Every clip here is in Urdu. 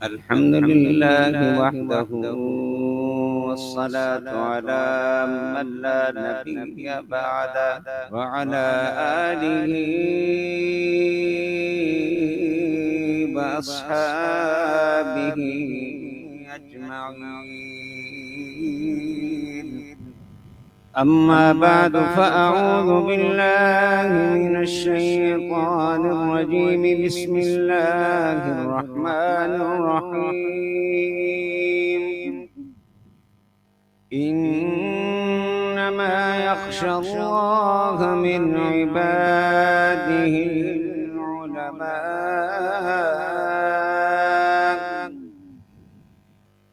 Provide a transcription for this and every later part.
الحمد لله وحده والصلاة على من لا نبي بعده وعلى آله وأصحابه أجمعين. أما بعد فأعوذ بالله من الشيطان الرجيم. بسم الله الرحمن الرحيم. إنما يخشى الله من عباده العلماء.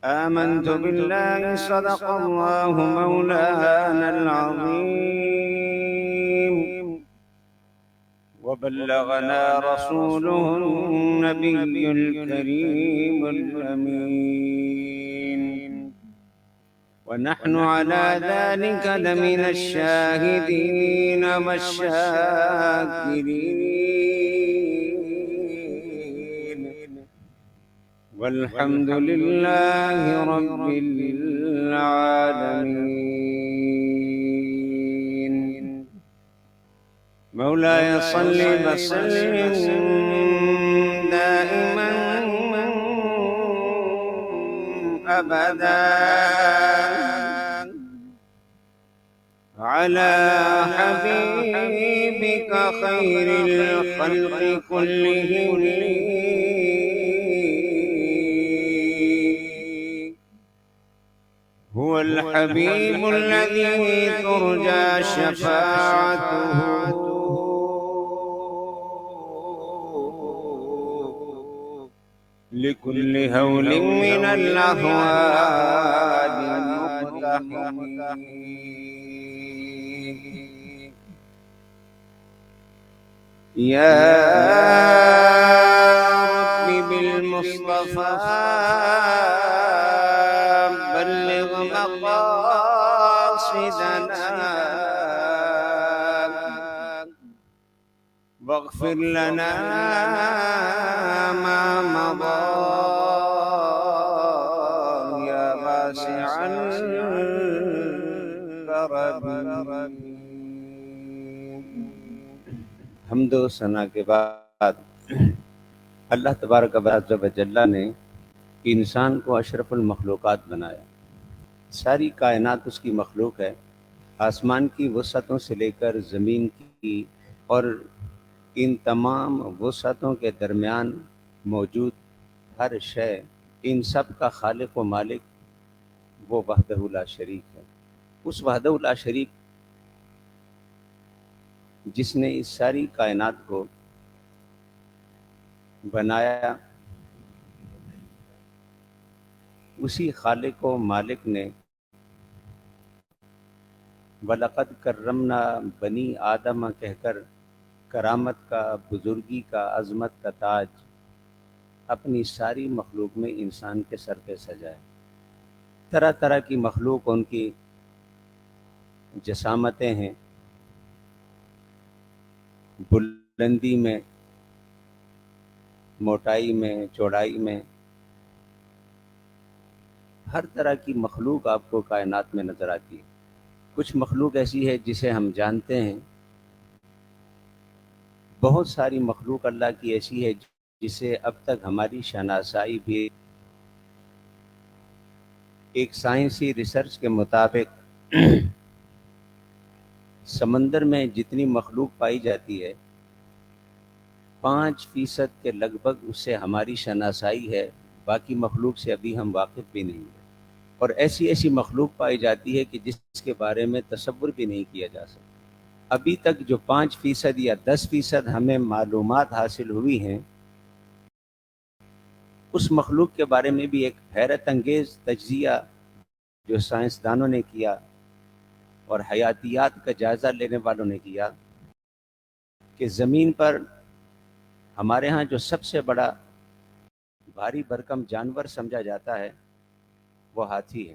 آمنت بالله صدق الله مولانا العظيم وبلغنا رسوله النبي الكريم الأمين، ونحن على ذلك لمن الشاهدين والشاكرين، والحمد لله رب العالمين. مولاي صل وسلم دائما أبدا على حبيبك خير الخلق كلهم. هو الحبيب الذي ترجى شفاعته لكل هول من الأهوال مقتحم. يا رب بالمصطفى بلغ مقاصدنا واغفر لنا ما مضى يا واسع الكرم. حمد و ثنا کے بعد اللہ تبارک و تعالی نے انسان کو اشرف المخلوقات بنایا. ساری کائنات اس کی مخلوق ہے. آسمان کی وسعتوں سے لے کر زمین کی اور ان تمام وسعتوں کے درمیان موجود ہر شے، ان سب کا خالق و مالک وہ وحدہ لا شریک ہے. اس وحدہ لا شریک جس نے اس ساری کائنات کو بنایا، اسی خالق و مالک نے وَلَقَدْ كَرَّمْنَا بنی آدم کہہ کر کرامت کا، بزرگی کا، عظمت کا تاج اپنی ساری مخلوق میں انسان کے سر پہ سجائے. طرح طرح کی مخلوق، ان کی جسامتیں ہیں، بلندی میں، موٹائی میں، چوڑائی میں، ہر طرح کی مخلوق آپ کو کائنات میں نظر آتی ہے. کچھ مخلوق ایسی ہے جسے ہم جانتے ہیں، بہت ساری مخلوق اللہ کی ایسی ہے جسے اب تک ہماری شناسائی بھی ایک سائنسی ریسرچ کے مطابق سمندر میں جتنی مخلوق پائی جاتی ہے 5% کے لگ بھگ اس سے ہماری شناسائی ہے، باقی مخلوق سے ابھی ہم واقف بھی نہیں ہیں. اور ایسی ایسی مخلوق پائی جاتی ہے کہ جس کے بارے میں تصور بھی نہیں کیا جا سکتا. ابھی تک جو 5% یا 10% ہمیں معلومات حاصل ہوئی ہیں، اس مخلوق کے بارے میں بھی ایک حیرت انگیز تجزیہ جو سائنسدانوں نے کیا اور حیاتیات کا جائزہ لینے والوں نے کیا کہ زمین پر ہمارے ہاں جو سب سے بڑا بھاری بھرکم جانور سمجھا جاتا ہے وہ ہاتھی ہے.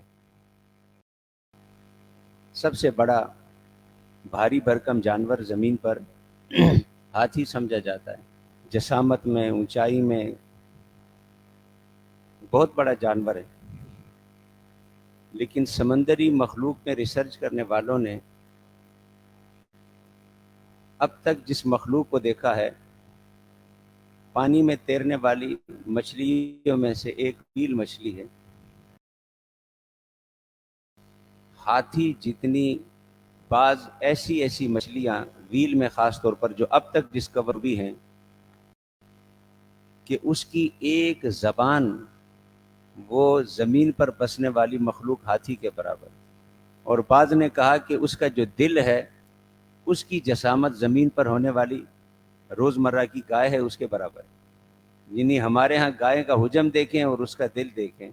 سب سے بڑا بھاری بھرکم جانور زمین پر ہاتھی سمجھا جاتا ہے. جسامت میں، اونچائی میں، بہت بڑا جانور ہے، لیکن سمندری مخلوق میں ریسرچ کرنے والوں نے اب تک جس مخلوق کو دیکھا ہے، پانی میں تیرنے والی مچھلیوں میں سے ایک ویل مچھلی ہے۔ ہاتھی جتنی بعض ایسی مچھلیاں ویل میں خاص طور پر جو اب تک ڈسکور بھی ہیں کہ اس کی ایک زبان وہ زمین پر بسنے والی مخلوق ہاتھی کے برابر، اور بعض نے کہا کہ اس کا جو دل ہے اس کی جسامت زمین پر ہونے والی روزمرہ کی گائے ہے اس کے برابر، یعنی ہمارے ہاں گائے کا حجم دیکھیں اور اس کا دل دیکھیں،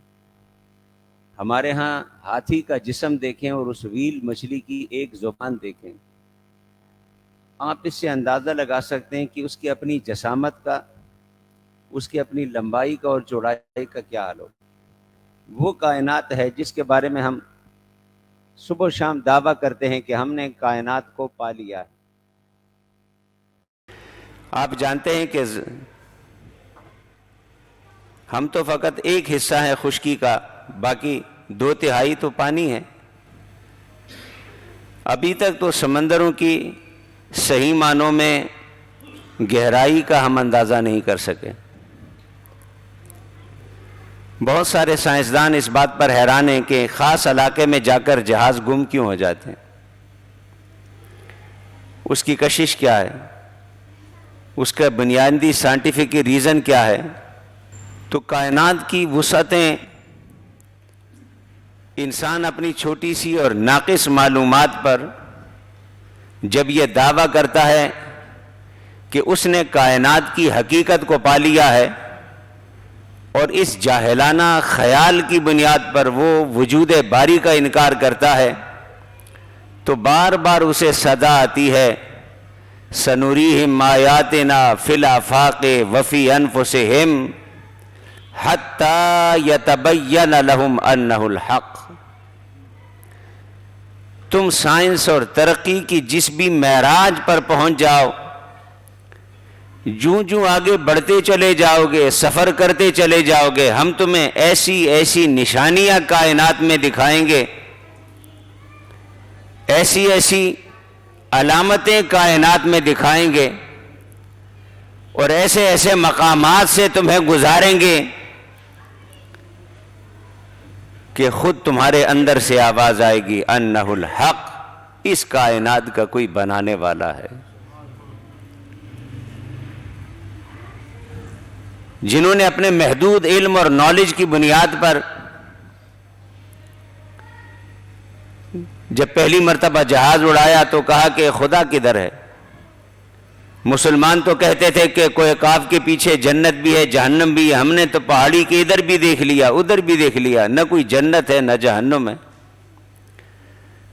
ہمارے ہاں ہاتھی کا جسم دیکھیں اور اس ویل مچھلی کی ایک زبان دیکھیں، آپ اس سے اندازہ لگا سکتے ہیں کہ اس کی اپنی جسامت کا، اس کی اپنی لمبائی کا اور چوڑائی کا کیا حال ہو۔ وہ کائنات ہے جس کے بارے میں ہم صبح و شام دعویٰ کرتے ہیں کہ ہم نے کائنات کو پا لیا ہے۔ آپ جانتے ہیں کہ ہم تو فقط ایک حصہ ہے خشکی کا، باقی 2/3 تو پانی ہے۔ ابھی تک تو سمندروں کی صحیح معنوں میں گہرائی کا ہم اندازہ نہیں کر سکے۔ بہت سارے سائنسدان اس بات پر حیران ہیں کہ خاص علاقے میں جا کر جہاز گم کیوں ہو جاتے ہیں، اس کی کشش کیا ہے، اس کا بنیادی سائنٹیفک ریزن کیا ہے۔ تو کائنات کی وسعتیں انسان اپنی چھوٹی سی اور ناقص معلومات پر جب یہ دعویٰ کرتا ہے کہ اس نے کائنات کی حقیقت کو پا لیا ہے، اور اس جاہلانہ خیال کی بنیاد پر وہ وجود باری کا انکار کرتا ہے، تو بار بار اسے صدا آتی ہے سنریہم آیاتنا فی الآفاق وفی انفسہم حتی یتبین لہم انہ الحق۔ تم سائنس اور ترقی کی جس بھی معراج پر پہنچ جاؤ، جوں آگے بڑھتے چلے جاؤ گے، سفر کرتے چلے جاؤ گے، ہم تمہیں ایسی نشانیاں کائنات میں دکھائیں گے، ایسی علامتیں کائنات میں دکھائیں گے، اور ایسے مقامات سے تمہیں گزاریں گے کہ خود تمہارے اندر سے آواز آئے گی انہ الحق، اس کائنات کا کوئی بنانے والا ہے۔ جنہوں نے اپنے محدود علم اور نالج کی بنیاد پر جب پہلی مرتبہ جہاز اڑایا تو کہا کہ خدا کدھر ہے؟ مسلمان تو کہتے تھے کہ کوئی کاف کے پیچھے جنت بھی ہے، جہنم بھی ہے، ہم نے تو پہاڑی کے ادھر بھی دیکھ لیا ادھر بھی دیکھ لیا، نہ کوئی جنت ہے نہ جہنم ہے۔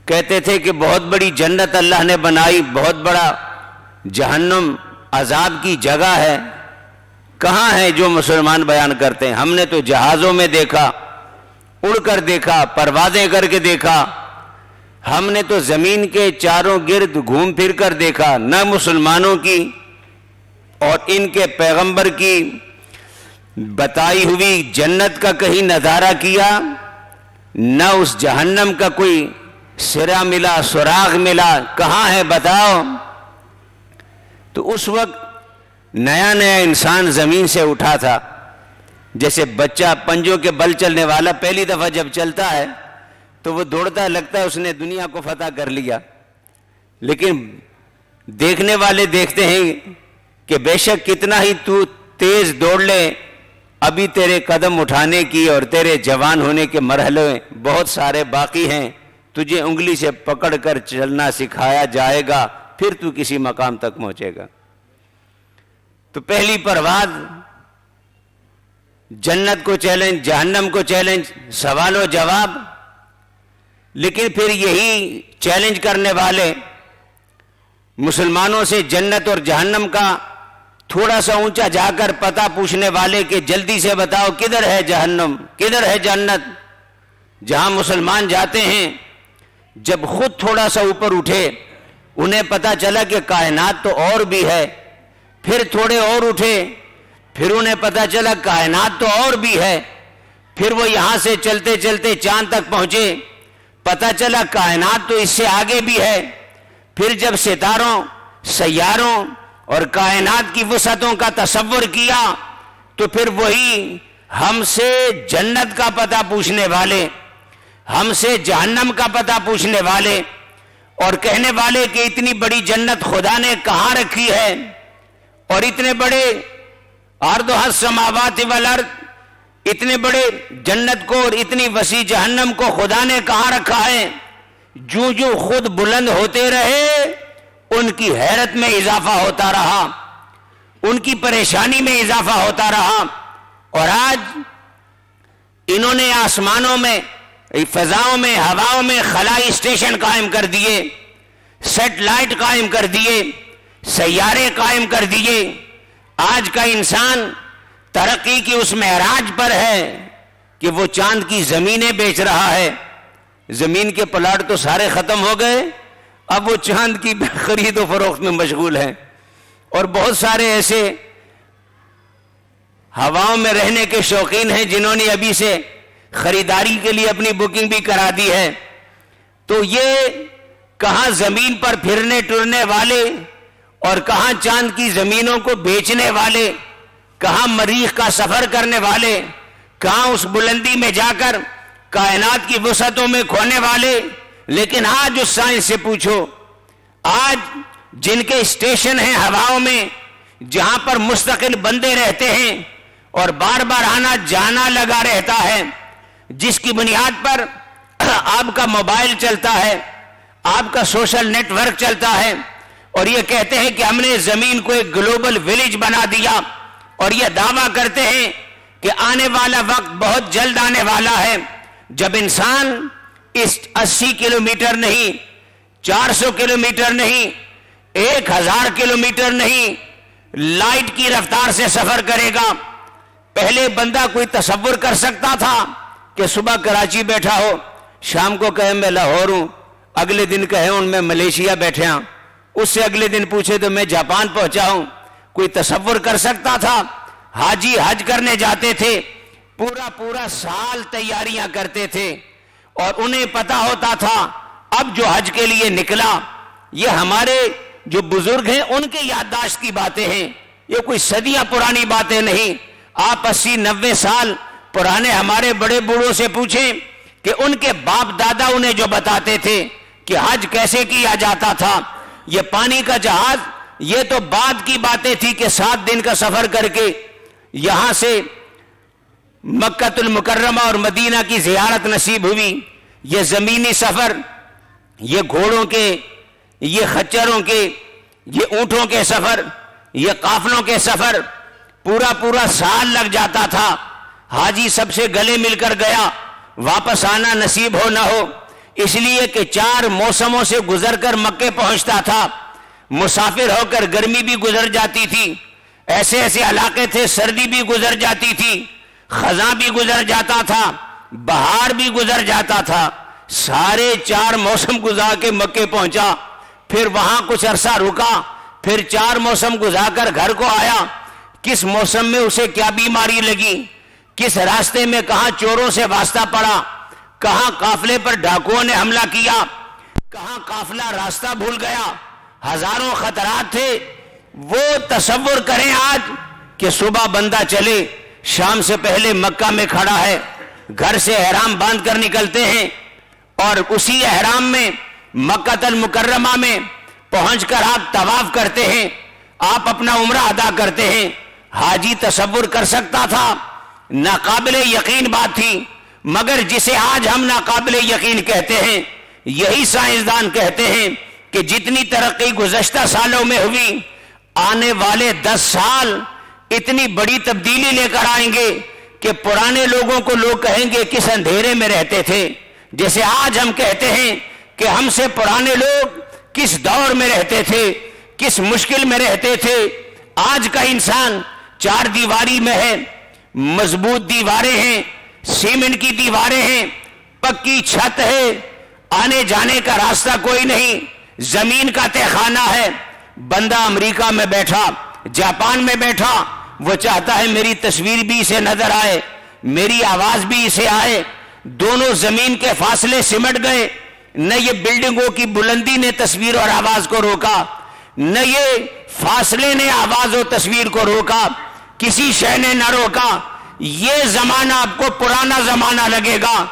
کہتے تھے کہ بہت بڑی جنت اللہ نے بنائی، بہت بڑا جہنم عذاب کی جگہ ہے، کہاں ہے جو مسلمان بیان کرتے ہیں؟ ہم نے تو جہازوں میں دیکھا، اڑ کر دیکھا، پروازیں کر کے دیکھا، ہم نے تو زمین کے چاروں گرد گھوم پھر کر دیکھا، نہ مسلمانوں کی اور ان کے پیغمبر کی بتائی ہوئی جنت کا کہیں نظارہ کیا، نہ اس جہنم کا کوئی سرا ملا، سراغ ملا، کہاں ہے بتاؤ۔ تو اس وقت نیا انسان زمین سے اٹھا تھا، جیسے بچہ پنجوں کے بل چلنے والا پہلی دفعہ جب چلتا ہے تو وہ دوڑتا لگتا ہے اس نے دنیا کو فتح کر لیا، لیکن دیکھنے والے دیکھتے ہیں کہ بے شک کتنا ہی تو تیز دوڑ لے، ابھی تیرے قدم اٹھانے کی اور تیرے جوان ہونے کے مرحلے بہت سارے باقی ہیں، تجھے انگلی سے پکڑ کر چلنا سکھایا جائے گا، پھر تو کسی مقام تک پہنچے گا۔ تو پہلی پرواز جنت کو چیلنج، جہنم کو چیلنج، سوال و جواب، لیکن پھر یہی چیلنج کرنے والے مسلمانوں سے جنت اور جہنم کا تھوڑا سا اونچا جا کر پتہ پوچھنے والے کہ جلدی سے بتاؤ کدھر ہے جہنم، کدھر ہے جنت۔ جہاں مسلمان جاتے ہیں جب خود تھوڑا سا اوپر اٹھے، انہیں پتہ چلا کہ کائنات تو اور بھی ہے، پھر تھوڑے اور اٹھے، پھر انہیں پتہ چلا کائنات تو اور بھی ہے، پھر وہ یہاں سے چلتے چلتے چاند تک پہنچے، پتہ چلا کائنات تو اس سے آگے بھی ہے۔ پھر جب ستاروں، سیاروں اور کائنات کی وسعتوں کا تصور کیا تو پھر وہی ہم سے جنت کا پتہ پوچھنے والے، ہم سے جہنم کا پتہ پوچھنے والے اور کہنے والے کہ اتنی بڑی جنت خدا نے کہاں رکھی ہے، اور اتنے بڑے عرضها السماوات والارض، اتنے بڑے جنت کو اور اتنی وسیع جہنم کو خدا نے کہاں رکھا ہے۔ جو جو خود بلند ہوتے رہے ان کی حیرت میں اضافہ ہوتا رہا، ان کی پریشانی میں اضافہ ہوتا رہا، اور آج انہوں نے آسمانوں میں، فضاؤں میں، ہواؤں میں خلائی اسٹیشن قائم کر دیے، سیٹلائٹ قائم کر دیے، سیارے قائم کر دیے۔ آج کا انسان ترقی کی اس معراج پر ہے کہ وہ چاند کی زمینیں بیچ رہا ہے۔ زمین کے پلاٹ تو سارے ختم ہو گئے، اب وہ چاند کی خرید و فروخت میں مشغول ہے۔ اور بہت سارے ایسے ہواؤں میں رہنے کے شوقین ہیں جنہوں نے ابھی سے خریداری کے لیے اپنی بکنگ بھی کرا دی ہے۔ تو یہ کہاں زمین پر پھرنے ٹرنے والے اور کہاں چاند کی زمینوں کو بیچنے والے، کہاں مریخ کا سفر کرنے والے، کہاں اس بلندی میں جا کر کائنات کی وسعتوں میں کھونے والے۔ لیکن آج اس سائنس سے پوچھو، آج جن کے اسٹیشن ہیں ہواؤں میں، جہاں پر مستقل بندے رہتے ہیں اور بار بار آنا جانا لگا رہتا ہے، جس کی بنیاد پر آپ کا موبائل چلتا ہے، آپ کا سوشل نیٹ ورک چلتا ہے، اور یہ کہتے ہیں کہ ہم نے زمین کو ایک گلوبل ولیج بنا دیا، اور یہ دعویٰ کرتے ہیں کہ آنے والا وقت بہت جلد آنے والا ہے جب انسان اس 80 کلومیٹر نہیں، 400 کلومیٹر نہیں، 1000 کلومیٹر نہیں، لائٹ کی رفتار سے سفر کرے گا۔ پہلے بندہ کوئی تصور کر سکتا تھا کہ صبح کراچی بیٹھا ہو، شام کو کہے میں لاہور ہوں، اگلے دن کہے ہوں میں ملیشیا بیٹھے ہوں، اس سے اگلے دن پوچھے تو میں جاپان پہنچا ہوں؟ کوئی تصور کر سکتا تھا؟ حاجی حج کرنے جاتے تھے، پورا سال تیاریاں کرتے تھے، اور انہیں پتا ہوتا تھا اب جو حج کے لیے نکلا، یہ ہمارے جو بزرگ ہیں ان کے یادداشت کی باتیں ہیں، یہ کوئی صدیاں پرانی باتیں نہیں۔ آپ 80-90 سال پرانے ہمارے بڑے بوڑھوں سے پوچھیں کہ ان کے باپ دادا انہیں جو بتاتے تھے کہ حج کیسے کیا جاتا تھا، یہ پانی کا جہاز، یہ تو بعد کی باتیں تھی کہ 7 دن کا سفر کر کے یہاں سے مکہ المکرمہ اور مدینہ کی زیارت نصیب ہوئی۔ یہ زمینی سفر، یہ گھوڑوں کے، یہ خچروں کے، یہ اونٹوں کے سفر، یہ قافلوں کے سفر، پورا سال لگ جاتا تھا۔ حاجی سب سے گلے مل کر گیا، واپس آنا نصیب ہو نہ ہو، اس لیے کہ 4 موسموں سے گزر کر مکے پہنچتا تھا۔ مسافر ہو کر گرمی بھی گزر جاتی تھی، ایسے علاقے تھے سردی بھی گزر جاتی تھی، خزاں بھی گزر جاتا تھا، بہار بھی گزر جاتا تھا، سارے 4 موسم گزار کے مکے پہنچا۔ پھر وہاں کچھ عرصہ رکا، پھر 4 موسم گزار کر گھر کو آیا۔ کس موسم میں اسے کیا بیماری لگی، کس راستے میں کہاں چوروں سے واسطہ پڑا، کہاں قافلے پر ڈاکوؤں نے حملہ کیا، کہاں قافلہ راستہ بھول گیا، ہزاروں خطرات تھے۔ وہ تصور کریں آج کہ صبح بندہ چلے، شام سے پہلے مکہ میں کھڑا ہے، گھر سے احرام باندھ کر نکلتے ہیں، اور اسی احرام میں مکہ المکرمہ میں پہنچ کر آپ طواف کرتے ہیں، آپ اپنا عمرہ ادا کرتے ہیں۔ حاجی تصور کر سکتا تھا؟ ناقابل یقین بات تھی، مگر جسے آج ہم ناقابل یقین کہتے ہیں، یہی سائنسدان کہتے ہیں کہ جتنی ترقی گزشتہ سالوں میں ہوئی، آنے والے 10 سال اتنی بڑی تبدیلی لے کر آئیں گے کہ پرانے لوگوں کو لوگ کہیں گے کس اندھیرے میں رہتے تھے، جیسے آج ہم کہتے ہیں کہ ہم سے پرانے لوگ کس دور میں رہتے تھے، کس مشکل میں رہتے تھے۔ آج کا انسان 4 دیواری میں ہے، مضبوط دیواریں ہیں، سیمنٹ کی دیواریں ہیں، پکی چھت ہے، آنے جانے کا راستہ کوئی نہیں، زمین کا تہخانہ ہے۔ بندہ امریکہ میں بیٹھا، جاپان میں بیٹھا، وہ چاہتا ہے میری تصویر بھی اسے نظر آئے، میری آواز بھی اسے آئے. دونوں زمین کے فاصلے سمٹ گئے. نہ یہ بلڈنگوں کی بلندی نے تصویر اور آواز کو روکا, نہ یہ فاصلے نے آواز اور تصویر کو روکا, کسی شے نے نہ روکا. یہ زمانہ آپ کو پرانا زمانہ لگے گا.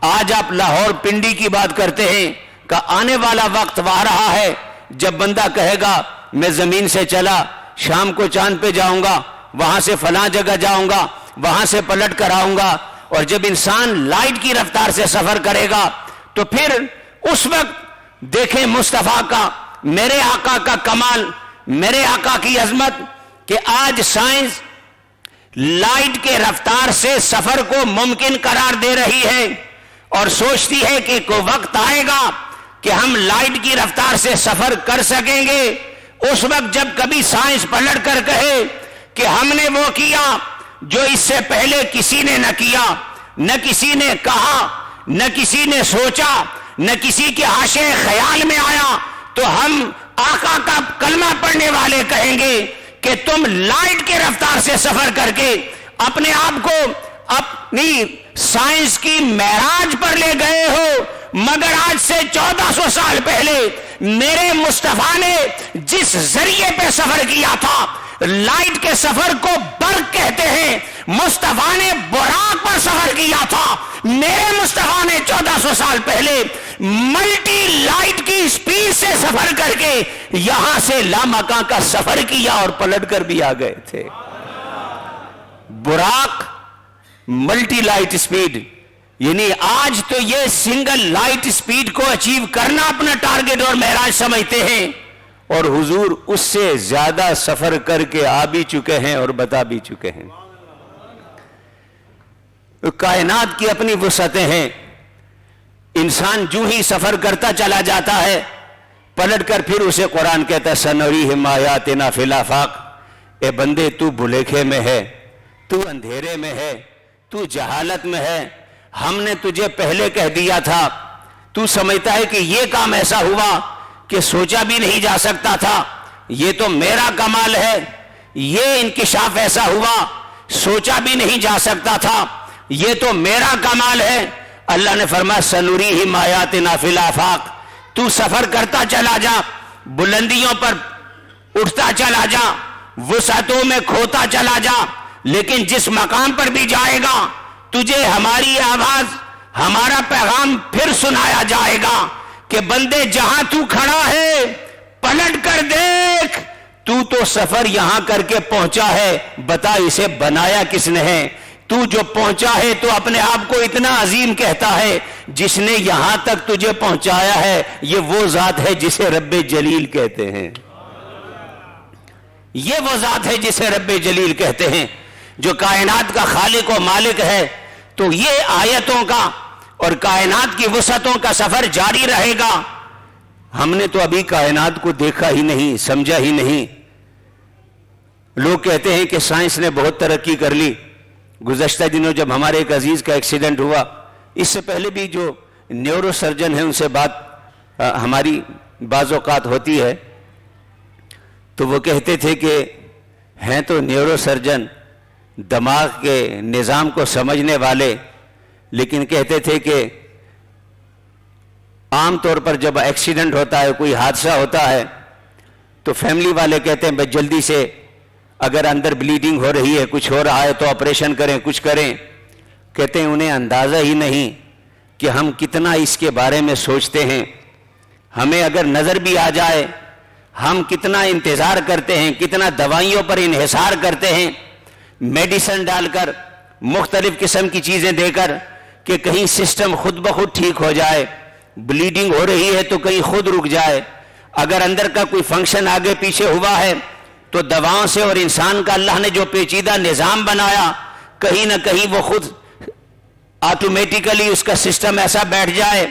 آج آپ لاہور پنڈی کی بات کرتے ہیں کہ آنے والا وقت آ رہا ہے جب بندہ کہے گا میں زمین سے چلا, شام کو چاند پہ جاؤں گا, وہاں سے فلاں جگہ جاؤں گا, وہاں سے پلٹ کر آؤں گا. اور جب انسان لائٹ کی رفتار سے سفر کرے گا تو پھر اس وقت دیکھیں مصطفیٰ کا, میرے آقا کا کمال, میرے آقا کی عظمت, کہ آج سائنس لائٹ کے رفتار سے سفر کو ممکن قرار دے رہی ہے اور سوچتی ہے کہ کوئی وقت آئے گا کہ ہم لائٹ کی رفتار سے سفر کر سکیں گے. اس وقت جب کبھی سائنس پلٹ کر کہے کہ ہم نے وہ کیا جو اس سے پہلے کسی نے نہ کیا, نہ کسی نے کہا, نہ کسی نے سوچا, نہ کسی کے حاشے خیال میں آیا, تو ہم آقا کا کلمہ پڑھنے والے کہیں گے کہ تم لائٹ کے رفتار سے سفر کر کے اپنے آپ کو اپنی سائنس کی معراج پر لے گئے ہو, مگر آج سے 1400 سال پہلے میرے مصطفیٰ نے جس ذریعے پہ سفر کیا تھا, لائٹ کے سفر کو برق کہتے ہیں, مصطفیٰ نے براق پر سفر کیا تھا. میرے مصطفیٰ نے 1400 سال پہلے ملٹی لائٹ کی سپیڈ سے سفر کر کے یہاں سے لامکاں کا سفر کیا اور پلٹ کر بھی آ گئے تھے. براق, ملٹی لائٹ سپیڈ, یعنی آج تو یہ سنگل لائٹ سپیڈ کو اچیو کرنا اپنا ٹارگٹ اور معراج سمجھتے ہیں, اور حضور اس سے زیادہ سفر کر کے آ بھی چکے ہیں اور بتا بھی چکے ہیں. کائنات کی اپنی وسعتیں ہیں. انسان جو ہی سفر کرتا چلا جاتا ہے, پلٹ کر پھر اسے قرآن کہتا ہے سنریہم آیاتنا فی الآفاق. اے بندے تو بھلیکھے میں ہے, تو اندھیرے میں ہے, تو جہالت میں ہے, ہم نے تجھے پہلے کہہ دیا تھا, تو سمجھتا ہے کہ یہ کام ایسا ہوا کہ سوچا بھی نہیں جا سکتا تھا, یہ تو میرا کمال ہے, یہ انکشاف ایسا ہوا سوچا بھی نہیں جا سکتا تھا, یہ تو میرا کمال ہے. اللہ نے فرمایا سنریہم آیاتنا فی الآفاق, تو سفر کرتا چلا جا, بلندیوں پر اٹھتا چلا جا, وسعتوں میں کھوتا چلا جا, لیکن جس مقام پر بھی جائے گا تجھے ہماری آواز, ہمارا پیغام پھر سنایا جائے گا کہ بندے جہاں تو کھڑا ہے پلٹ کر دیکھ, تو سفر یہاں کر کے پہنچا ہے, بتا اسے بنایا کس نے ہے. تو جو پہنچا ہے تو اپنے آپ کو اتنا عظیم کہتا ہے, جس نے یہاں تک تجھے پہنچایا ہے یہ وہ ذات ہے جسے رب جلیل کہتے ہیں. یہ وہ ذات ہے جسے رب جلیل کہتے ہیں, جو کائنات کا خالق و مالک ہے. تو یہ آیتوں کا اور کائنات کی وسعتوں کا سفر جاری رہے گا. ہم نے تو ابھی کائنات کو دیکھا ہی نہیں, سمجھا ہی نہیں. لوگ کہتے ہیں کہ سائنس نے بہت ترقی کر لی. گزشتہ دنوں جب ہمارے ایک عزیز کا ایکسیڈنٹ ہوا, اس سے پہلے بھی جو نیورو سرجن ہیں ان سے بات ہماری بعض اوقات ہوتی ہے, تو وہ کہتے تھے کہ ہیں تو نیورو سرجن, دماغ کے نظام کو سمجھنے والے, لیکن کہتے تھے کہ عام طور پر جب ایکسیڈنٹ ہوتا ہے, کوئی حادثہ ہوتا ہے, تو فیملی والے کہتے ہیں بھائی جلدی سے, اگر اندر بلیڈنگ ہو رہی ہے, کچھ ہو رہا ہے تو آپریشن کریں, کچھ کریں. کہتے ہیں انہیں اندازہ ہی نہیں کہ ہم کتنا اس کے بارے میں سوچتے ہیں. ہمیں اگر نظر بھی آ جائے ہم کتنا انتظار کرتے ہیں, کتنا دوائیوں پر انحصار کرتے ہیں, میڈیسن ڈال کر, مختلف قسم کی چیزیں دے کر, کہ کہیں سسٹم خود بخود ٹھیک ہو جائے. بلیڈنگ ہو رہی ہے تو کہیں خود رک جائے. اگر اندر کا کوئی فنکشن آگے پیچھے ہوا ہے تو دواؤں سے, اور انسان کا اللہ نے جو پیچیدہ نظام بنایا, کہیں نہ کہیں وہ خود آٹومیٹیکلی اس کا سسٹم ایسا بیٹھ جائے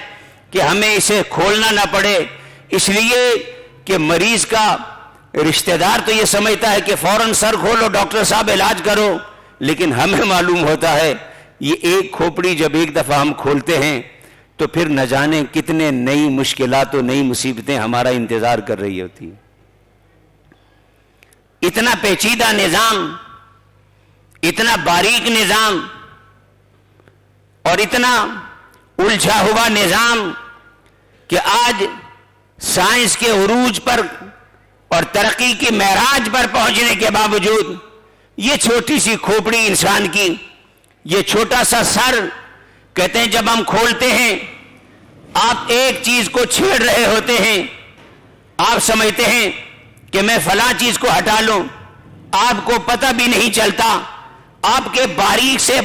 کہ ہمیں اسے کھولنا نہ پڑے. اس لیے کہ مریض کا رشتہ دار تو یہ سمجھتا ہے کہ فوراً سر کھولو ڈاکٹر صاحب علاج کرو, لیکن ہمیں معلوم ہوتا ہے یہ ایک کھوپڑی جب ایک دفعہ ہم کھولتے ہیں تو پھر نہ جانے کتنے نئی مشکلات و نئی مصیبتیں ہمارا انتظار کر رہی ہوتی ہیں. اتنا پیچیدہ نظام, اتنا باریک نظام, اور اتنا الجھا ہوا نظام کہ آج سائنس کے عروج پر اور ترقی کی معراج پر پہنچنے کے باوجود یہ چھوٹی سی کھوپڑی انسان کی، یہ چھوٹا سا سر، کہتے ہیں جب ہم کھولتے ہیں آپ ایک چیز کو چھیڑ رہے ہوتے ہیں، آپ سمجھتے ہیں کہ میں فلاں چیز کو ہٹا لوں، آپ کو پتہ بھی نہیں چلتا آپ کے باریک سے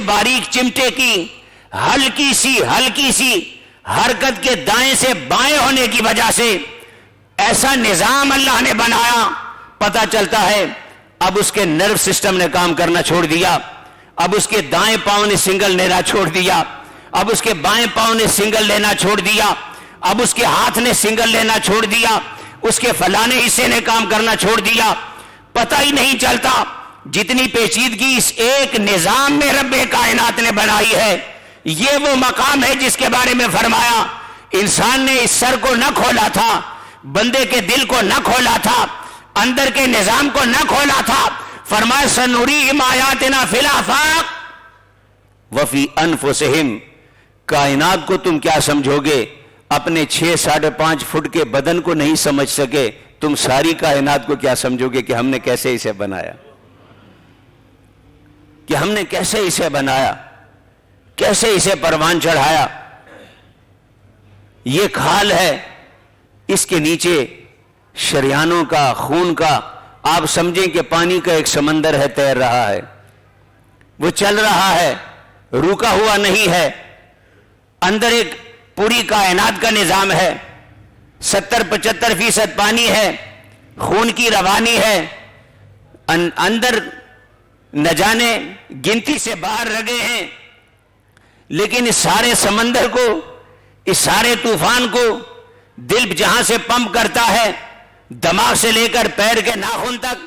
باریک چمٹے کی ہلکی سی حرکت کے دائیں سے بائیں ہونے کی وجہ سے ایسا نظام اللہ نے بنایا، پتہ چلتا ہے اب اس کے نرو سسٹم نے کام کرنا چھوڑ دیا، اب اس کے دائیں پاؤں نے سنگل لینا چھوڑ دیا، اب اس کے بائیں پاؤں نے سنگل لینا چھوڑ دیا، اب اس کے ہاتھ نے سنگل لینا چھوڑ دیا، اس کے فلانے حصے نے کام کرنا چھوڑ دیا، پتہ ہی نہیں چلتا جتنی پیچیدگی اس ایک نظام میں رب کائنات نے بنائی ہے۔ یہ وہ مقام ہے جس کے بارے میں فرمایا انسان نے اس سر کو نہ کھولا تھا، بندے کے دل کو نہ کھولا تھا، اندر کے نظام کو نہ کھولا تھا، فرمایا سنریہم آیاتنا فی الآفاق وفی انفسہم۔ کائنات کو تم کیا سمجھو گے؟ اپنے 6-5.5 فٹ کے بدن کو نہیں سمجھ سکے، تم ساری کائنات کو کیا سمجھو گے کہ ہم نے کیسے اسے بنایا، کہ ہم نے کیسے اسے بنایا، کیسے اسے پروان چڑھایا۔ یہ کھال ہے، اس کے نیچے شریانوں کا، خون کا، آپ سمجھیں کہ پانی کا ایک سمندر ہے، تیر رہا ہے، وہ چل رہا ہے، رکا ہوا نہیں ہے۔ اندر ایک پوری کائنات کا نظام ہے، 70-75% پانی ہے، خون کی روانی ہے، اندر نہ جانے گنتی سے باہر رگے ہیں، لیکن اس سارے سمندر کو، اس سارے طوفان کو دل جہاں سے پمپ کرتا ہے، دماغ سے لے کر پیر کے ناخن تک،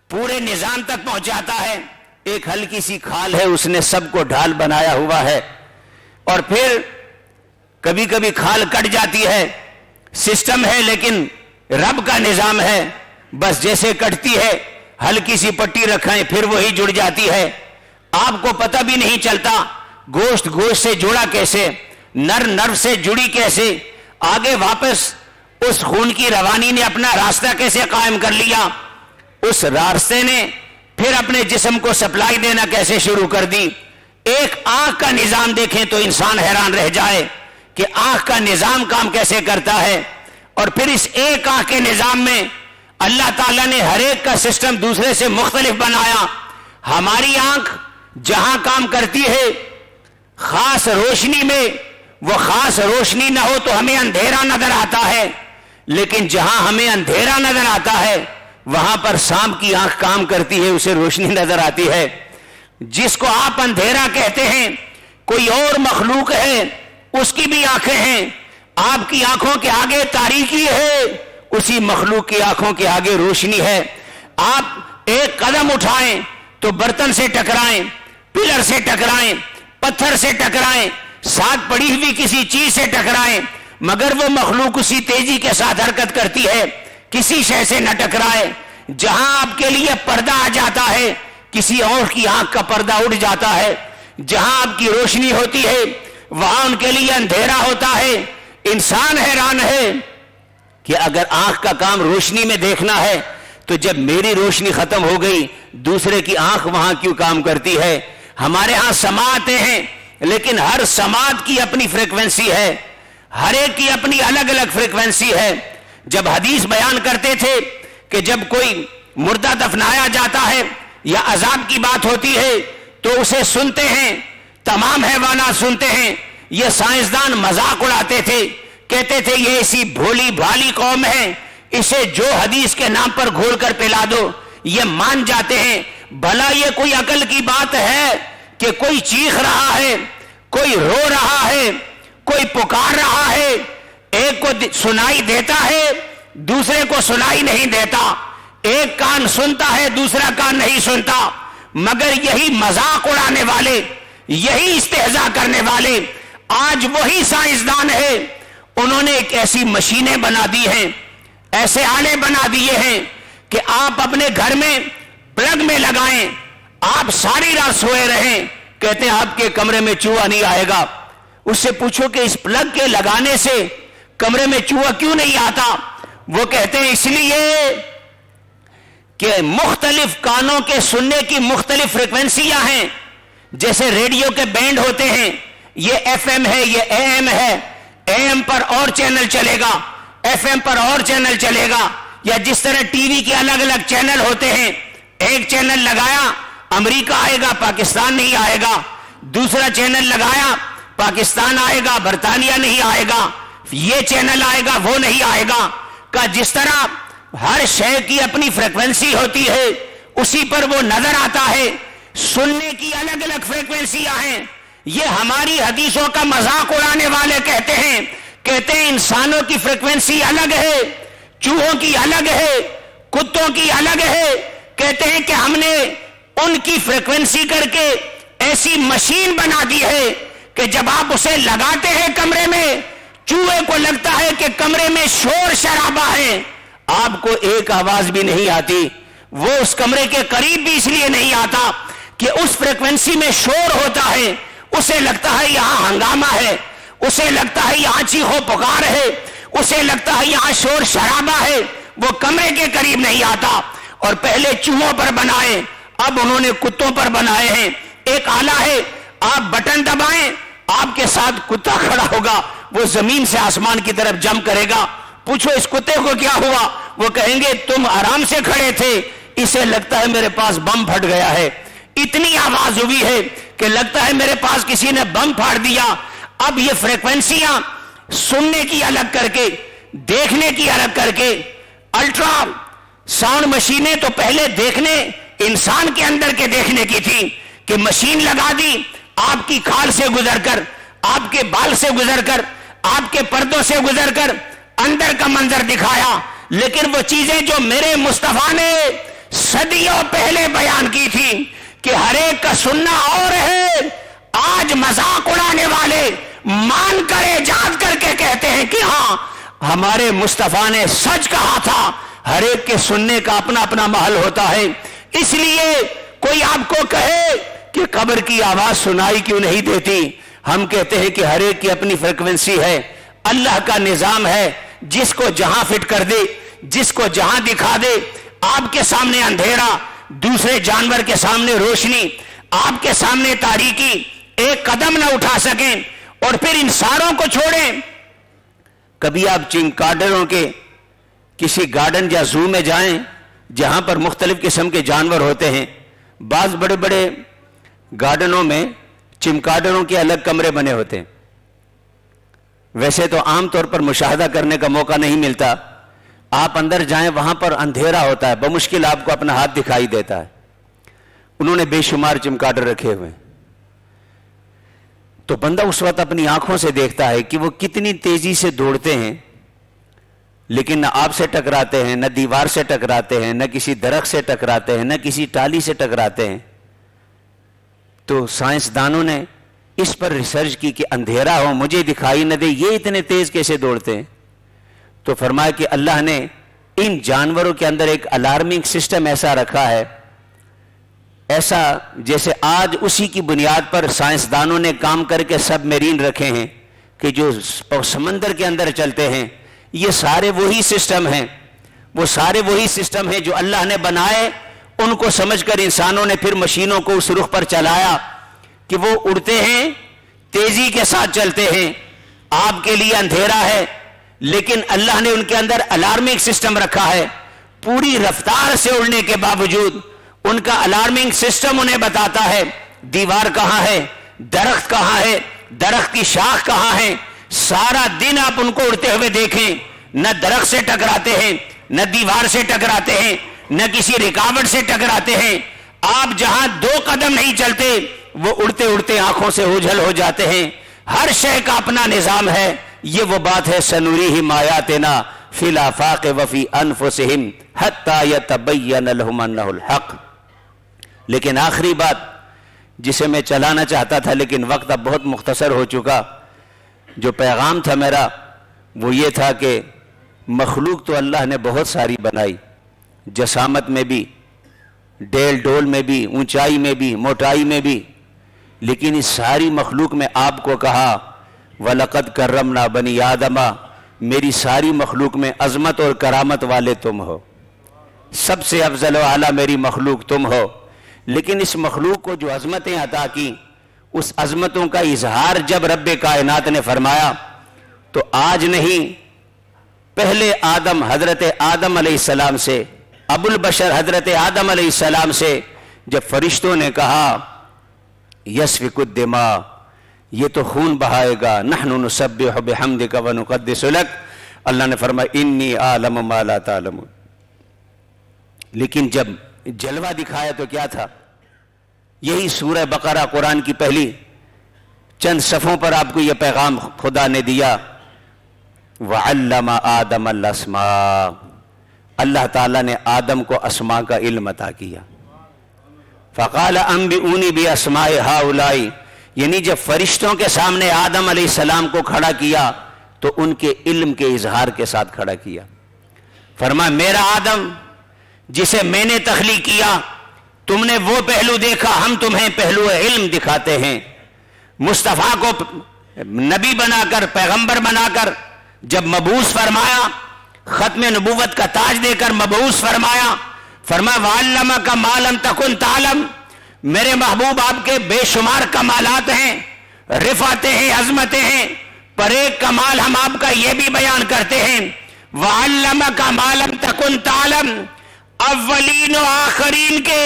پورے نظام تک پہنچاتا ہے، ایک ہلکی سی کھال ہے، اس نے سب کو ڈھال بنایا ہوا ہے۔ اور پھر کبھی کبھی کھال کٹ جاتی ہے، سسٹم ہے لیکن رب کا نظام ہے، بس جیسے کٹتی ہے ہلکی سی پٹی رکھائیں پھر وہی جڑ جاتی ہے، آپ کو پتہ بھی نہیں چلتا گوشت سے جڑا کیسے، نر سے جڑی کیسے، آگے واپس اس خون کی روانی نے اپنا راستہ کیسے قائم کر لیا، اس راستے نے پھر اپنے جسم کو سپلائی دینا کیسے شروع کر دی۔ ایک آنکھ کا نظام دیکھیں تو انسان حیران رہ جائے کہ آنکھ کا نظام کام کیسے کرتا ہے۔ اور پھر اس ایک آنکھ کے نظام میں اللہ تعالیٰ نے ہر ایک کا سسٹم دوسرے سے مختلف بنایا۔ ہماری آنکھ جہاں کام کرتی ہے خاص روشنی میں، وہ خاص روشنی نہ ہو تو ہمیں اندھیرا نظر آتا ہے، لیکن جہاں ہمیں اندھیرا نظر آتا ہے وہاں پر سانپ کی آنکھ کام کرتی ہے، اسے روشنی نظر آتی ہے۔ جس کو آپ اندھیرا کہتے ہیں کوئی اور مخلوق ہے، اس کی بھی آنکھیں ہیں، آپ کی آنکھوں کے آگے تاریکی ہے، اسی مخلوق کی آنکھوں کے آگے روشنی ہے۔ آپ ایک قدم اٹھائیں تو برتن سے ٹکرائیں، پلر سے ٹکرائیں، پتھر سے ٹکرائیں، ساتھ پڑی ہوئی کسی چیز سے ٹکرائیں، مگر وہ مخلوق اسی تیزی کے ساتھ حرکت کرتی ہے، کسی شے سے نہ ٹکرائے۔ جہاں آپ کے لیے پردہ آ جاتا ہے کسی اور کی آنکھ کا پردہ اٹھ جاتا ہے، جہاں آپ کی روشنی ہوتی ہے وہاں ان کے لیے اندھیرا ہوتا ہے۔ انسان حیران ہے کہ اگر آنکھ کا کام روشنی میں دیکھنا ہے تو جب میری روشنی ختم ہو گئی دوسرے کی آنکھ وہاں کیوں کام کرتی ہے؟ ہمارے ہاں سماعتیں ہیں لیکن ہر سماعت کی اپنی فریکوینسی ہے، ہر ایک کی اپنی الگ الگ فریکوینسی ہے۔ جب حدیث بیان کرتے تھے کہ جب کوئی مردہ دفنایا جاتا ہے یا عذاب کی بات ہوتی ہے تو اسے سنتے ہیں، تمام حیوانات سنتے ہیں۔ یہ سائنسدان مذاق اڑاتے تھے، کہتے تھے یہ ایسی بھولی بھالی قوم ہے، اسے جو حدیث کے نام پر گھول کر پلا دو یہ مان جاتے ہیں۔ بھلا یہ کوئی عقل کی بات ہے کہ کوئی چیخ رہا ہے، کوئی رو رہا ہے، کوئی پکار رہا ہے، ایک کو سنائی دیتا ہے دوسرے کو سنائی نہیں دیتا، ایک کان سنتا ہے دوسرا کان نہیں سنتا، مگر یہی مذاق اڑانے والے، یہی استہزاء کرنے والے آج وہی سائنسدان ہیں۔ انہوں نے ایک ایسی مشینیں بنا دی ہیں، ایسے آلے بنا دیے ہیں کہ آپ اپنے گھر میں پلگ میں لگائیں، آپ ساری رات سوئے رہیں، کہتے ہیں آپ کے کمرے میں چوہا نہیں آئے گا. اس سے پوچھو کہ اس پلگ کے لگانے سے کمرے میں چوہا کیوں نہیں آتا؟ وہ کہتے ہیں اس لیے کہ مختلف کانوں کے سننے کی مختلف فریکوینسیاں ہیں. جیسے ریڈیو کے بینڈ ہوتے ہیں، یہ ایف ایم ہے، یہ اے ایم ہے. اے ایم پر اور چینل چلے گا، ایف ایم پر اور چینل چلے گا. یا جس طرح ٹی وی کے الگ الگ چینل ہوتے ہیں، ایک چینل لگایا امریکہ آئے گا، پاکستان نہیں آئے گا. دوسرا چینل لگایا پاکستان آئے گا، برطانیہ نہیں آئے گا. یہ چینل آئے گا، وہ نہیں آئے گا. کہ جس طرح ہر شے کی اپنی فریکوینسی ہوتی ہے، اسی پر وہ نظر آتا ہے. سننے کی الگ الگ فریکوینسیاں ہیں. یہ ہماری حدیثوں کا مذاق اڑانے والے کہتے ہیں انسانوں کی فریکوینسی الگ ہے، چوہوں کی الگ ہے، کتوں کی الگ ہے. کہتے ہیں کہ ہم نے ان کی فریکوینسی کر کے ایسی مشین بنا دی ہے کہ جب آپ اسے لگاتے ہیں کمرے میں، چوہے کو لگتا ہے کہ کمرے میں شور شرابہ ہے. آپ کو ایک آواز بھی نہیں آتی. وہ اس کمرے کے قریب بھی اس لیے نہیں آتا کہ اس فریکوینسی میں شور ہوتا ہے. اسے لگتا ہے یہاں ہنگامہ ہے، اسے لگتا ہے یہاں چیخو پکار ہے، اسے لگتا ہے یہاں شور شرابہ ہے. وہ کمرے کے قریب نہیں آتا. اور پہلے چوہوں پر بنائے، اب انہوں نے کتوں پر بنائے ہیں. ایک آلہ ہے، آپ بٹن دبائیں، آپ کے ساتھ کتا کھڑا ہوگا، وہ زمین سے آسمان کی طرف جمپ کرے گا. پوچھو اس کتے کو کیا ہوا؟ وہ کہیں گے تم آرام سے کھڑے تھے، اسے لگتا ہے میرے پاس بم پھٹ گیا ہے. اتنی آواز ہوئی ہے کہ لگتا ہے میرے پاس کسی نے بم پھاڑ دیا. اب یہ فریکوینسیاں سننے کی الگ کر کے، دیکھنے کی الگ کر کے، الٹرا ساؤنڈ مشینیں تو پہلے دیکھنے انسان کے اندر کے دیکھنے کی تھی کہ مشین لگا دی، آپ کی کھال سے گزر کر، آپ کے بال سے گزر کر، آپ کے پردوں سے گزر کر اندر کا منظر دکھایا. لیکن وہ چیزیں جو میرے مصطفیٰ نے صدیوں پہلے بیان کی تھی کہ ہر ایک کا سننا اور ہے، آج مذاق اڑانے والے مان کر ایجاد کر کے کہتے ہیں کہ ہاں ہمارے مصطفیٰ نے سچ کہا تھا. ہر ایک کے سننے کا اپنا اپنا محل ہوتا ہے. اس لیے کوئی آپ کو کہے کہ قبر کی آواز سنائی کیوں نہیں دیتی، ہم کہتے ہیں کہ ہر ایک کی اپنی فریکوینسی ہے. اللہ کا نظام ہے، جس کو جہاں فٹ کر دے، جس کو جہاں دکھا دے. آپ کے سامنے اندھیرا، دوسرے جانور کے سامنے روشنی، آپ کے سامنے تاریکی، ایک قدم نہ اٹھا سکیں. اور پھر ان ساروں کو چھوڑیں. کبھی آپ چمگادڑوں کے کسی گارڈن یا زو میں جائیں جہاں پر مختلف قسم کے جانور ہوتے ہیں. بعض بڑے بڑے گارڈنوں میں چمگادڑوں کے الگ کمرے بنے ہوتے ہیں. ویسے تو عام طور پر مشاہدہ کرنے کا موقع نہیں ملتا. آپ اندر جائیں، وہاں پر اندھیرا ہوتا ہے، بمشکل آپ کو اپنا ہاتھ دکھائی دیتا ہے. انہوں نے بے شمار چمگادڑ رکھے ہوئے. تو بندہ اس وقت اپنی آنکھوں سے دیکھتا ہے کہ وہ کتنی تیزی سے دوڑتے ہیں، لیکن نہ آپ سے ٹکراتے ہیں، نہ دیوار سے ٹکراتے ہیں، نہ کسی درخت سے ٹکراتے ہیں، نہ کسی ٹالی سے ٹکراتے ہیں. تو سائنسدانوں نے اس پر ریسرچ کی کہ اندھیرا ہو، مجھے دکھائی نہ دے، یہ اتنے تیز کیسے دوڑتے ہیں؟ تو فرمایا کہ اللہ نے ان جانوروں کے اندر ایک الارمنگ سسٹم ایسا رکھا ہے، ایسا جیسے آج اسی کی بنیاد پر سائنسدانوں نے کام کر کے سب میرین رکھے ہیں کہ جو سمندر کے اندر چلتے ہیں. یہ سارے وہی سسٹم ہیں، وہ سارے وہی سسٹم ہیں جو اللہ نے بنائے. ان کو سمجھ کر انسانوں نے پھر مشینوں کو اس رخ پر چلایا کہ وہ اڑتے ہیں، تیزی کے ساتھ چلتے ہیں. آپ کے لیے اندھیرا ہے، لیکن اللہ نے ان کے اندر الارمنگ سسٹم رکھا ہے. پوری رفتار سے اڑنے کے باوجود ان کا الارمنگ سسٹم انہیں بتاتا ہے دیوار کہاں ہے، درخت کہاں ہے، درخت کی شاخ کہاں ہے. سارا دن آپ ان کو اڑتے ہوئے دیکھیں، نہ درخت سے ٹکراتے ہیں، نہ دیوار سے ٹکراتے ہیں، نہ کسی رکاوٹ سے ٹکراتے ہیں. آپ جہاں 2 قدم نہیں چلتے، وہ اڑتے اڑتے آنکھوں سے اوجھل ہو جاتے ہیں. ہر شے کا اپنا نظام ہے. یہ وہ بات ہے سنوریہم آیاتنا فی الآفاق وفی انفسہم حتی یتبین لہم انہ الحق. لیکن آخری بات جسے میں چلانا چاہتا تھا لیکن وقت اب بہت مختصر ہو چکا، جو پیغام تھا میرا وہ یہ تھا کہ مخلوق تو اللہ نے بہت ساری بنائی، جسامت میں بھی، ڈیل ڈول میں بھی، اونچائی میں بھی، موٹائی میں بھی. لیکن اس ساری مخلوق میں آپ کو کہا وَلَقَدْ كَرَّمْنَا بَنِي آدَمَ، میری ساری مخلوق میں عظمت اور کرامت والے تم ہو، سب سے افضل و اعلیٰ میری مخلوق تم ہو. لیکن اس مخلوق کو جو عظمتیں عطا کی، اس عظمتوں کا اظہار جب رب کائنات نے فرمایا تو آج نہیں، پہلے آدم، حضرت آدم علیہ السلام سے، ابو البشر حضرت آدم علیہ السلام سے جب فرشتوں نے کہا یسفک الدماء، یہ تو خون بہائے گا، نحن نسبح بحمدک ونقدس لک، اللہ نے فرمایا انی اعلم ما لا تعلمون. لیکن جب جلوہ دکھایا تو کیا تھا؟ یہی سورہ بقرہ قرآن کی پہلی چند صفوں پر آپ کو یہ پیغام خدا نے دیا، وَعَلَّمَ آدَمَ الْأَسْمَاءَ، اللہ تعالیٰ نے آدم کو اسماء کا علم عطا کیا. فَقَالَ أَنبِئُونِي بِأَسْمَاءِ هَؤُلَاءِ، یعنی جب فرشتوں کے سامنے آدم علیہ السلام کو کھڑا کیا تو ان کے علم کے اظہار کے ساتھ کھڑا کیا. فرمایا میرا آدم جسے میں نے تخلیق کیا، تم نے وہ پہلو دیکھا، ہم تمہیں پہلو علم دکھاتے ہیں. مصطفیٰ کو نبی بنا کر، پیغمبر بنا کر جب مبعوث فرمایا، ختم نبوت کا تاج دے کر مبعوث فرمایا، فرمایا وَعَلَّمَكَ مَا لَمْ تَكُنْ تَعْلَمْ، میرے محبوب آپ کے بے شمار کمالات ہیں، رفعتیں ہیں، عظمتیں ہیں، پر ایک کمال ہم آپ کا یہ بھی بیان کرتے ہیں وَعَلَّمَكَ مَا لَمْ تَكُنْ تَعْلَمْ، اولین و آخرین کے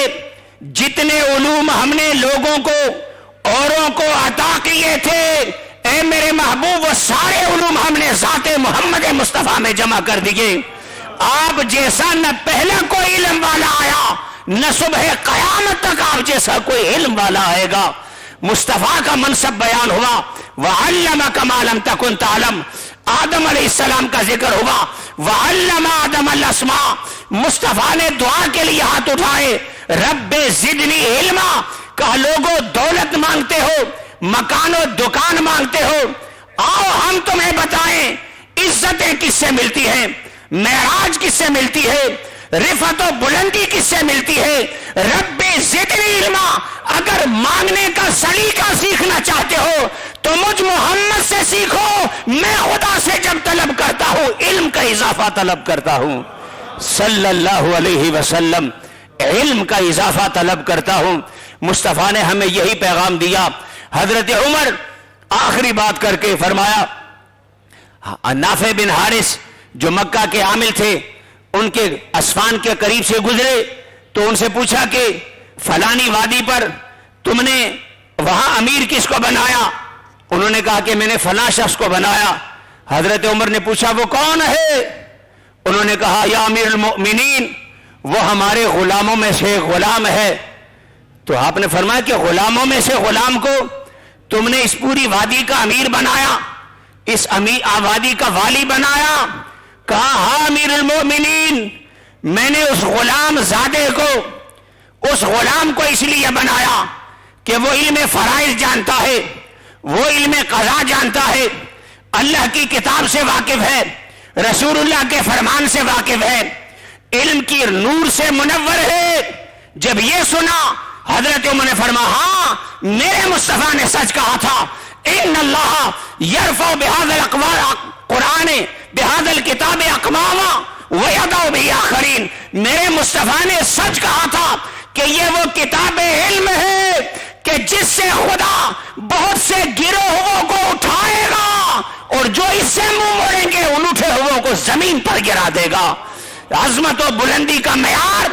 جتنے علوم ہم نے لوگوں کو، اوروں کو عطا کیے تھے، اے میرے محبوب وہ سارے علوم ہم نے ذات محمد مصطفیٰ میں جمع کر دیے. آپ جیسا نہ پہلا کوئی علم والا آیا، نہ صبح قیامت تک آپ جیسا کوئی علم والا آئے گا. مصطفیٰ کا منصب بیان ہوا، وَعَلَّمَكَ مَا لَمْ تَكُنْ تَعْلَمْ، آدم علیہ السلام کا ذکر ہوا، وَعَلَّمَ آدَمَ الْأَسْمَاءَ، مصطفیٰ نے دعا کے لیے ہاتھ اٹھائے، رب زدنی علما، کہا لوگوں دولت مانگتے ہو، مکان و دکان مانگتے ہو، آؤ ہم تمہیں بتائیں عزتیں کس سے ملتی ہیں، معراج کس سے ملتی ہے، رفعت و بلندی کس سے ملتی ہے. رب زدنی علما، اگر مانگنے کا سلیقہ سیکھنا چاہتے ہو تو مجھ محمد سے سیکھو. میں خدا سے جب طلب کرتا ہوں علم کا اضافہ طلب کرتا ہوں، صلی اللہ علیہ وسلم علم کا اضافہ طلب کرتا ہوں. مصطفیٰ نے ہمیں یہی پیغام دیا. حضرت عمر آخری بات کر کے فرمایا، نافع بن حارث جو مکہ کے عامل تھے، ان کے اسفان کے قریب سے گزرے تو ان سے پوچھا کہ فلانی وادی پر تم نے وہاں امیر کس کو بنایا؟ انہوں نے کہا کہ میں نے فلاں شخص کو بنایا. حضرت عمر نے پوچھا وہ کون ہے؟ انہوں نے کہا یا امیر المؤمنین، وہ ہمارے غلاموں میں سے غلام ہے. تو آپ نے فرمایا کہ غلاموں میں سے غلام کو تم نے اس پوری وادی کا امیر بنایا، اس وادی کا والی بنایا؟ کہا ہاں امیر المؤمنین، میں نے اس غلام زادے کو، اس غلام کو اس لیے بنایا کہ وہ علم فرائض جانتا ہے، وہ علم قضا جانتا ہے، اللہ کی کتاب سے واقف ہے، رسول اللہ کے فرمان سے واقف ہے، علم کی نور سے منور ہے. جب یہ سنا حضرت عمر نے فرمایا ہاں میرے مصطفیٰ نے سچ کہا تھا، ان اللہ یرفع بہذا القرآن بہذا الکتاب اقواما ویضع بہ آخرین. میرے مصطفیٰ نے سچ کہا تھا کہ یہ وہ کتاب علم ہے کہ جس سے خدا بہت سے گروہوں کو اٹھائے گا اور جو اس سے منہ موڑیں گے ان اٹھے ہوئے کو زمین پر گرا دے گا. عظمت و بلندی کا معیار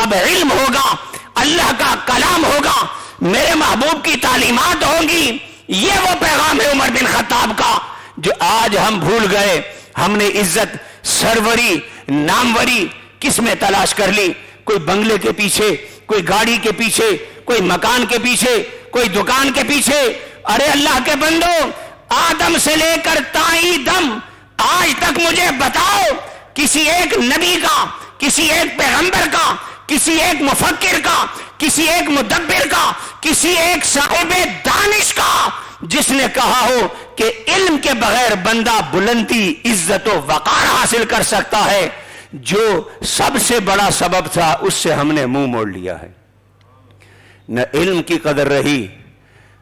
اب علم ہوگا، اللہ کا کلام ہوگا، میرے محبوب کی تعلیمات ہوں گی. یہ وہ پیغام ہے عمر بن خطاب کا جو آج ہم بھول گئے. ہم نے عزت، سروری، ناموری کس میں تلاش کر لی؟ کوئی بنگلے کے پیچھے، کوئی گاڑی کے پیچھے، کوئی مکان کے پیچھے، کوئی دکان کے پیچھے. ارے اللہ کے بندو، آدم سے لے کر تائیں دم آج تک مجھے بتاؤ کسی ایک نبی کا، کسی ایک پیغمبر کا، کسی ایک مفکر کا، کسی ایک مدبر کا، کسی ایک صاحب دانش کا جس نے کہا ہو کہ علم کے بغیر بندہ بلندی، عزت و وقار حاصل کر سکتا ہے. جو سب سے بڑا سبب تھا اس سے ہم نے منہ موڑ لیا ہے. نہ علم کی قدر رہی،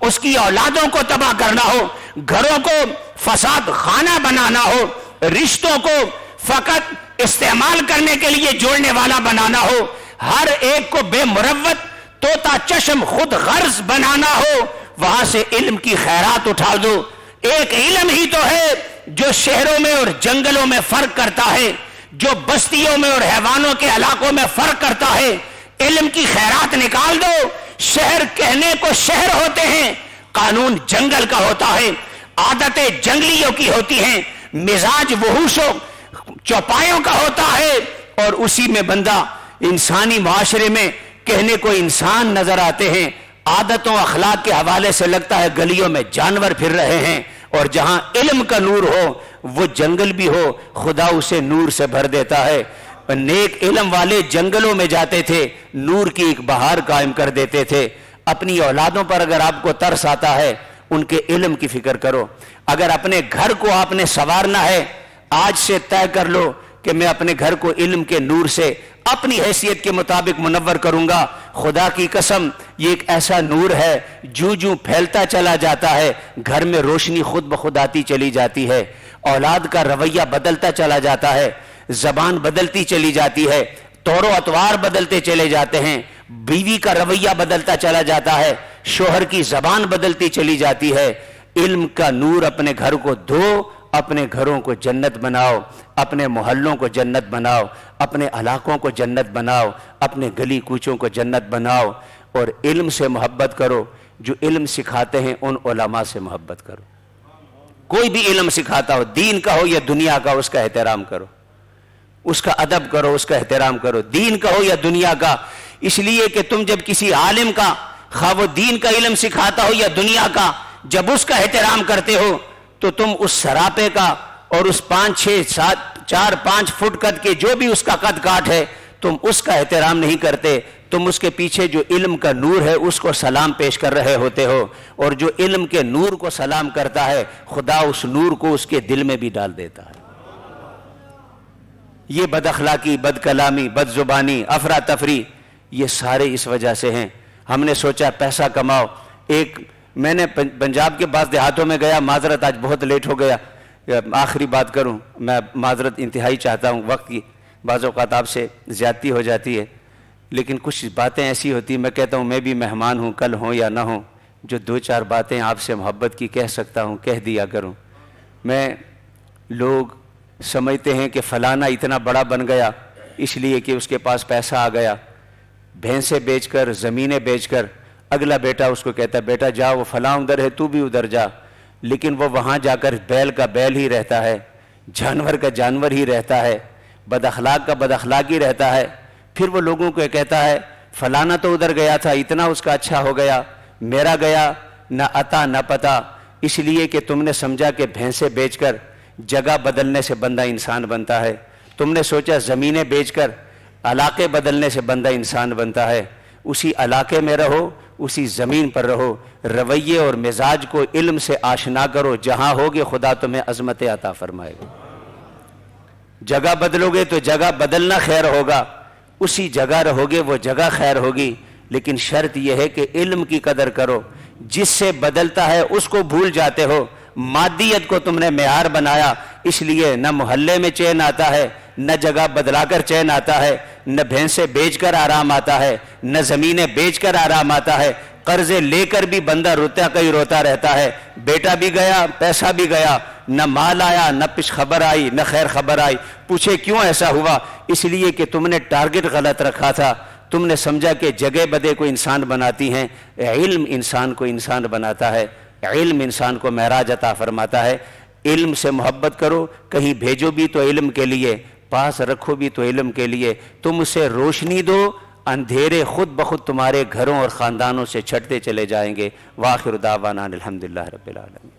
اس کی اولادوں کو تباہ کرنا ہو، گھروں کو فساد خانہ بنانا ہو، رشتوں کو فقط استعمال کرنے کے لیے جوڑنے والا بنانا ہو، ہر ایک کو بے مروت طوطا چشم خود غرض بنانا ہو، وہاں سے علم کی خیرات اٹھا دو۔ ایک علم ہی تو ہے جو شہروں میں اور جنگلوں میں فرق کرتا ہے، جو بستیوں میں اور حیوانوں کے علاقوں میں فرق کرتا ہے۔ علم کی خیرات نکال دو۔ شہر کہنے کو شہر ہوتے ہیں، قانون جنگل کا ہوتا ہے، عادتیں جنگلیوں کی ہوتی ہیں، مزاج وحوشوں چوپایوں کا ہوتا ہے، اور اسی میں بندہ انسانی معاشرے میں کہنے کو انسان نظر آتے ہیں، عادتوں اخلاق کے حوالے سے لگتا ہے گلیوں میں جانور پھر رہے ہیں۔ اور جہاں علم کا نور ہو وہ جنگل بھی ہو، خدا اسے نور سے بھر دیتا ہے۔ نیک علم والے جنگلوں میں جاتے تھے، نور کی ایک بہار قائم کر دیتے تھے۔ اپنی اولادوں پر اگر آپ کو ترس آتا ہے، ان کے علم کی فکر کرو۔ اگر اپنے گھر کو آپ نے سنوارنا ہے، آج سے طے کر لو کہ میں اپنے گھر کو علم کے نور سے اپنی حیثیت کے مطابق منور کروں گا۔ خدا کی قسم یہ ایک ایسا نور ہے جو پھیلتا چلا جاتا ہے، گھر میں روشنی خود بخود آتی چلی جاتی ہے، اولاد کا رویہ بدلتا چلا جاتا ہے، زبان بدلتی چلی جاتی ہے، طور و اطوار بدلتے چلے جاتے ہیں، بیوی کا رویہ بدلتا چلا جاتا ہے، شوہر کی زبان بدلتی چلی جاتی ہے۔ علم کا نور اپنے گھر کو دو، اپنے گھروں کو جنت بناؤ، اپنے محلوں کو جنت بناؤ، اپنے علاقوں کو جنت بناؤ، اپنے گلی کوچوں کو جنت بناؤ، اور علم سے محبت کرو۔ جو علم سکھاتے ہیں ان علماء سے محبت کرو۔ کوئی بھی علم سکھاتا ہو، دین کا ہو یا دنیا کا، اس کا احترام کرو، اس کا ادب کرو، اس کا احترام کرو، دین کا ہو یا دنیا کا۔ اس لیے کہ تم جب کسی عالم کا، خواہ وہ دین کا علم سکھاتا ہو یا دنیا کا، جب اس کا احترام کرتے ہو تو تم اس سراپے کا اور اس 5 6 7 4 5 فٹ قد کے جو بھی اس کا قد کاٹ ہے، تم اس کا احترام نہیں کرتے، تم اس کے پیچھے جو علم کا نور ہے اس کو سلام پیش کر رہے ہوتے ہو، اور جو علم کے نور کو سلام کرتا ہے خدا اس نور کو اس کے دل میں بھی ڈال دیتا ہے۔ یہ بد اخلاقی، بد کلامی، بد زبانی، افراتفری، یہ سارے اس وجہ سے ہیں۔ ہم نے سوچا پیسہ کماؤ۔ میں نے پنجاب کے بعض دیہاتوں میں گیا، معذرت آج بہت لیٹ ہو گیا، آخری بات کروں، میں معذرت انتہائی چاہتا ہوں، وقت کی بعض اوقات آپ سے زیادتی ہو جاتی ہے، لیکن کچھ باتیں ایسی ہوتی ہیں، میں کہتا ہوں میں بھی مہمان ہوں، کل ہوں یا نہ ہوں، جو 2 4 باتیں آپ سے محبت کی کہہ سکتا ہوں کہہ دیا کروں۔ لوگ سمجھتے ہیں کہ فلانا اتنا بڑا بن گیا اس لیے کہ اس کے پاس پیسہ آ گیا، بھینسیں بیچ کر، زمینیں بیچ کر، اگلا بیٹا اس کو کہتا ہے بیٹا جا، وہ فلاں ادھر ہے تو بھی ادھر جا، لیکن وہ وہاں جا کر بیل کا بیل ہی رہتا ہے، جانور کا جانور ہی رہتا ہے، بد اخلاق کا بد اخلاق ہی رہتا ہے۔ پھر وہ لوگوں کو کہتا ہے فلانا تو ادھر گیا تھا، اتنا اس کا اچھا ہو گیا، میرا گیا نہ عطا نہ پتہ، اس لیے کہ تم نے سمجھا کہ بھینسیں بیچ کر جگہ بدلنے سے بندہ انسان بنتا ہے، تم نے سوچا زمینیں بیچ کر علاقے بدلنے سے بندہ انسان بنتا ہے۔ اسی علاقے میں رہو، اسی زمین پر رہو، رویے اور مزاج کو علم سے آشنا کرو، جہاں ہوگے خدا تمہیں عظمت عطا فرمائے گا۔ جگہ بدلو گے تو جگہ بدلنا خیر ہوگا، اسی جگہ رہو گے وہ جگہ خیر ہوگی، لیکن شرط یہ ہے کہ علم کی قدر کرو۔ جس سے بدلتا ہے اس کو بھول جاتے ہو، مادیت کو تم نے معیار بنایا، اس لیے نہ محلے میں چین آتا ہے، نہ جگہ بدلا کر چین آتا ہے، نہ بھینسیں بیچ کر آرام آتا ہے، نہ زمینیں بیچ کر آرام آتا ہے، قرضے لے کر بھی بندہ روتا کہیں روتا رہتا ہے، بیٹا بھی گیا پیسہ بھی گیا، نہ مال آیا نہ پیش خبر آئی نہ خیر خبر آئی۔ پوچھے کیوں ایسا ہوا؟ اس لیے کہ تم نے ٹارگٹ غلط رکھا تھا، تم نے سمجھا کہ جگہ بدے کو انسان بناتی ہیں، علم انسان کو انسان بناتا ہے، علم انسان کو معراج عطا فرماتا ہے۔ علم سے محبت کرو، کہیں بھیجو بھی تو علم کے لیے، پاس رکھو بھی تو علم کے لیے، تم اسے روشنی دو، اندھیرے خود بخود تمہارے گھروں اور خاندانوں سے چھٹتے چلے جائیں گے۔ وآخر دعوانا الحمدللہ رب العالمین۔